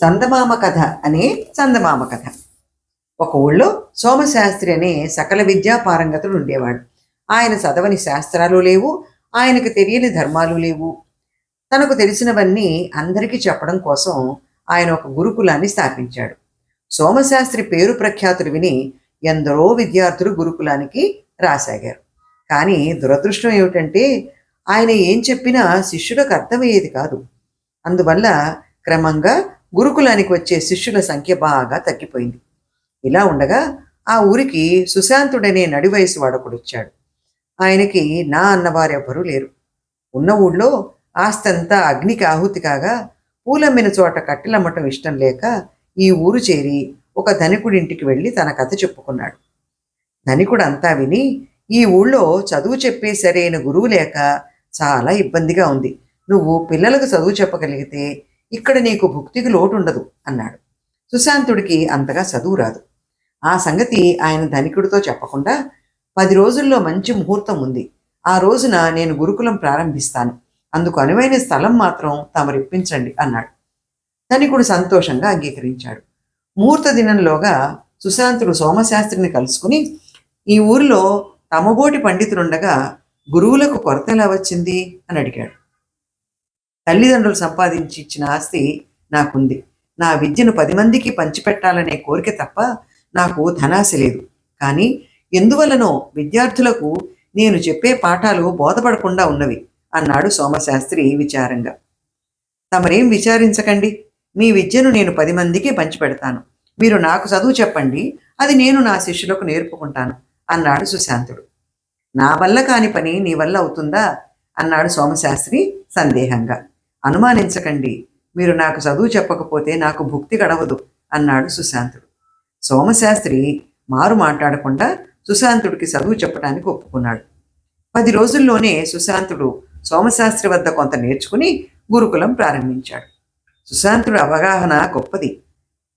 చందమామ కథ అనే చందమామ కథ. ఒక ఊళ్ళో సోమశాస్త్రి అనే సకల విద్యా పారంగతుడు ఉండేవాడు. ఆయన చదవని శాస్త్రాలు లేవు, ఆయనకు తెలియని ధర్మాలు లేవు. తనకు తెలిసినవన్నీ అందరికీ చెప్పడం కోసం ఆయన ఒక గురుకులాన్ని స్థాపించాడు. సోమశాస్త్రి పేరు ప్రఖ్యాతులు విని ఎందరో విద్యార్థులు గురుకులానికి రాసాగారు. కానీ దురదృష్టం ఏమిటంటే ఆయన ఏం చెప్పినా శిష్యులకు అర్థమయ్యేది కాదు. అందువల్ల క్రమంగా గురుకులానికి వచ్చే శిష్యుల సంఖ్య బాగా తగ్గిపోయింది. ఇలా ఉండగా ఆ ఊరికి సుశాంతుడనే నడివయసు వాడొకడొచ్చాడు. ఆయనకి నా అన్నవారెవ్వరూ లేరు. ఉన్న ఊళ్ళో ఆస్తంతా అగ్నికి ఆహుతి కాగా పూలమ్మిన చోట కట్టెలమ్మటం ఇష్టం లేక ఈ ఊరు చేరి ఒక ధనికుడింటికి వెళ్ళి తన కథ చెప్పుకున్నాడు. ధనికుడు అంతా విని, ఈ ఊళ్ళో చదువు చెప్పే సరైన గురువు లేక చాలా ఇబ్బందిగా ఉంది. నువ్వు పిల్లలకు చదువు చెప్పగలిగితే ఇక్కడ నీకు భుక్తికి లోటు ఉండదు అన్నాడు. సుశాంతుడికి అంతగా చదువు రాదు. ఆ సంగతి ఆయన ధనికుడితో చెప్పకుండా, 10 రోజుల్లో మంచి ముహూర్తం ఉంది, ఆ రోజున నేను గురుకులం ప్రారంభిస్తాను, అందుకు అనువైన స్థలం మాత్రం తమరిప్పించండి అన్నాడు. ధనికుడు సంతోషంగా అంగీకరించాడు. ముహూర్త దినంలోగా సుశాంతుడు సోమశాస్త్రిని కలుసుకుని, ఈ ఊరిలో తమబోటి పండితులుండగా గురువులకు కొరత ఎలా వచ్చింది అని అడిగాడు. తల్లిదండ్రులు సంపాదించి ఇచ్చిన ఆస్తి నాకుంది. నా విద్యను 10 మందికి పంచిపెట్టాలనే కోరిక తప్ప నాకు ధనాశ లేదు. కానీ ఎందువల్లనో విద్యార్థులకు నేను చెప్పే పాఠాలు బోధపడకుండా ఉన్నవి అన్నాడు సోమశాస్త్రి విచారంగా. తమరేం విచారించకండి, మీ విద్యను నేను 10 మందికి పంచిపెడతాను. మీరు నాకు చదువు చెప్పండి, అది నేను నా శిష్యులకు నేర్పుకుంటాను అన్నాడు సుశాంతుడు. నా వల్ల కాని పని నీ వల్ల అవుతుందా అన్నాడు సోమశాస్త్రి సందేహంగా. అనుమానించకండి, మీరు నాకు చదువు చెప్పకపోతే నాకు భుక్తి గడవదు అన్నాడు సుశాంతుడు. సోమశాస్త్రి మారు మాట్లాడకుండా సుశాంతుడికి చదువు చెప్పడానికి ఒప్పుకున్నాడు. 10 రోజుల్లోనే సుశాంతుడు సోమశాస్త్రి వద్ద కొంత నేర్చుకుని గురుకులం ప్రారంభించాడు. సుశాంతుడు అవగాహన గొప్పది.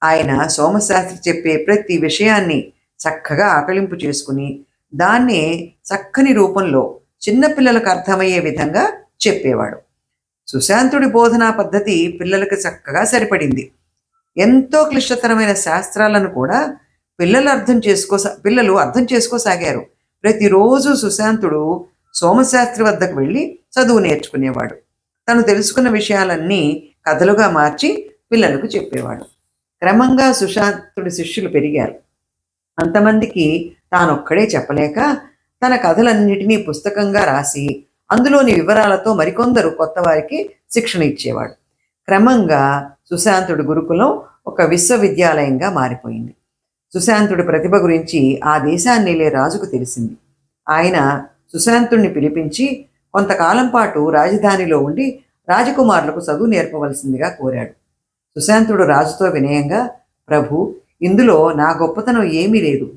ఆయన సోమశాస్త్రి చెప్పే ప్రతి విషయాన్ని చక్కగా ఆకలింపు చేసుకుని దాన్నే చక్కని రూపంలో చిన్నపిల్లలకు అర్థమయ్యే విధంగా చెప్పేవాడు. సుశాంతుడి బోధనా పద్ధతి పిల్లలకు చక్కగా సరిపడింది. ఎంతో క్లిష్టతరమైన శాస్త్రాలను కూడా పిల్లలు అర్థం చేసుకోసాగారు. ప్రతిరోజు సుశాంతుడు సోమశాస్త్రి వద్దకు వెళ్ళి చదువు నేర్చుకునేవాడు. తను తెలుసుకున్న విషయాలన్నీ కథలుగా మార్చి పిల్లలకు చెప్పేవాడు. క్రమంగా సుశాంతుడి శిష్యులు పెరిగారు. అంతమందికి తానొక్కడే చెప్పలేక తన కథలన్నిటినీ పుస్తకంగా రాసి అందులోని వివరాలతో మరికొందరు కొత్త వారికి శిక్షణ ఇచ్చేవాడు. క్రమంగా సుశాంతుడి గురుకులం ఒక విశ్వవిద్యాలయంగా మారిపోయింది. సుశాంతుడి ప్రతిభ గురించి ఆ దేశాన్నేలే రాజుకు తెలిసింది. ఆయన సుశాంతుడిని పిలిపించి కొంతకాలం పాటు రాజధానిలో ఉండి రాజకుమారులకు చదువు నేర్పవలసిందిగా కోరాడు. సుశాంతుడు రాజుతో వినయంగా, ప్రభు, ఇందులో నా గొప్పతనం ఏమీ లేదు.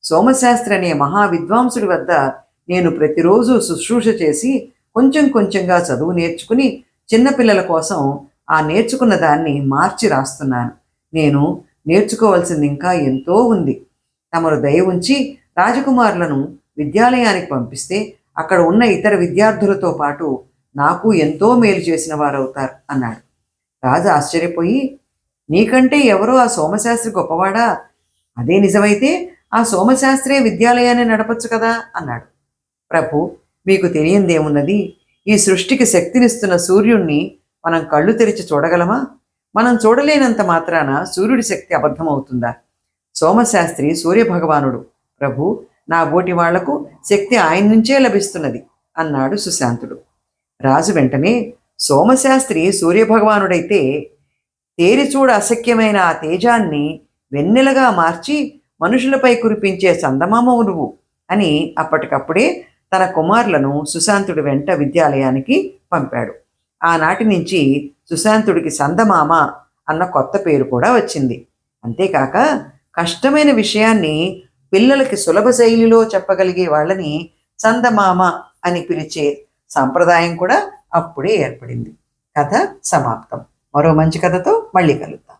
సోమశాస్త్రి అనే మహా విద్వాంసుడి వద్ద నేను ప్రతిరోజు శుశ్రూష చేసి కొంచెం కొంచెంగా చదువు నేర్చుకుని చిన్నపిల్లల కోసం ఆ నేర్చుకున్న దాన్ని మార్చి రాస్తున్నాను. నేను నేర్చుకోవాల్సింది ఇంకా ఎంతో ఉంది. తమరు దయ ఉంచి రాజకుమారులను విద్యాలయానికి పంపిస్తే అక్కడ ఉన్న ఇతర విద్యార్థులతో పాటు నాకు ఎంతో మేలు చేసిన వారవుతారు అన్నాడు. రాజు ఆశ్చర్యపోయి, నీకంటే ఎవరో ఆ సోమశాస్త్రి గొప్పవాడా? అదే నిజమైతే ఆ సోమశాస్త్రే విద్యాలయాన్ని నడపచ్చు కదా అన్నాడు. ప్రభు, మీకు తెలియందేమున్నది? ఈ సృష్టికి శక్తినిస్తున్న సూర్యుణ్ణి మనం కళ్ళు తెరిచి చూడగలమా? మనం చూడలేనంత మాత్రాన సూర్యుడి శక్తి అబద్ధమవుతుందా? సోమశాస్త్రి సూర్యభగవానుడు. ప్రభు, నా బోటి వాళ్లకు శక్తి ఆయన నుంచే లభిస్తున్నది అన్నాడు సుశాంతుడు. రాజు వెంటనే, సోమశాస్త్రి సూర్యభగవానుడైతే తేరిచూడ అశక్యమైన ఆ తేజాన్ని వెన్నెలగా మార్చి మనుషులపై కురిపించే చందమామవు నువ్వు అని అప్పటికప్పుడే తన కుమారులను సుశాంతుడి వెంట విద్యాలయానికి పంపాడు. ఆనాటి నుంచి సుశాంతుడికి చందమామ అన్న కొత్త పేరు కూడా వచ్చింది. అంతేకాక కష్టమైన విషయాన్ని పిల్లలకి సులభ శైలిలో చెప్పగలిగే వాళ్ళని చందమామ అని పిలిచే సంప్రదాయం కూడా అప్పుడే ఏర్పడింది. కథ సమాప్తం. మరో మంచి కథతో మళ్ళీ కలుద్దాం.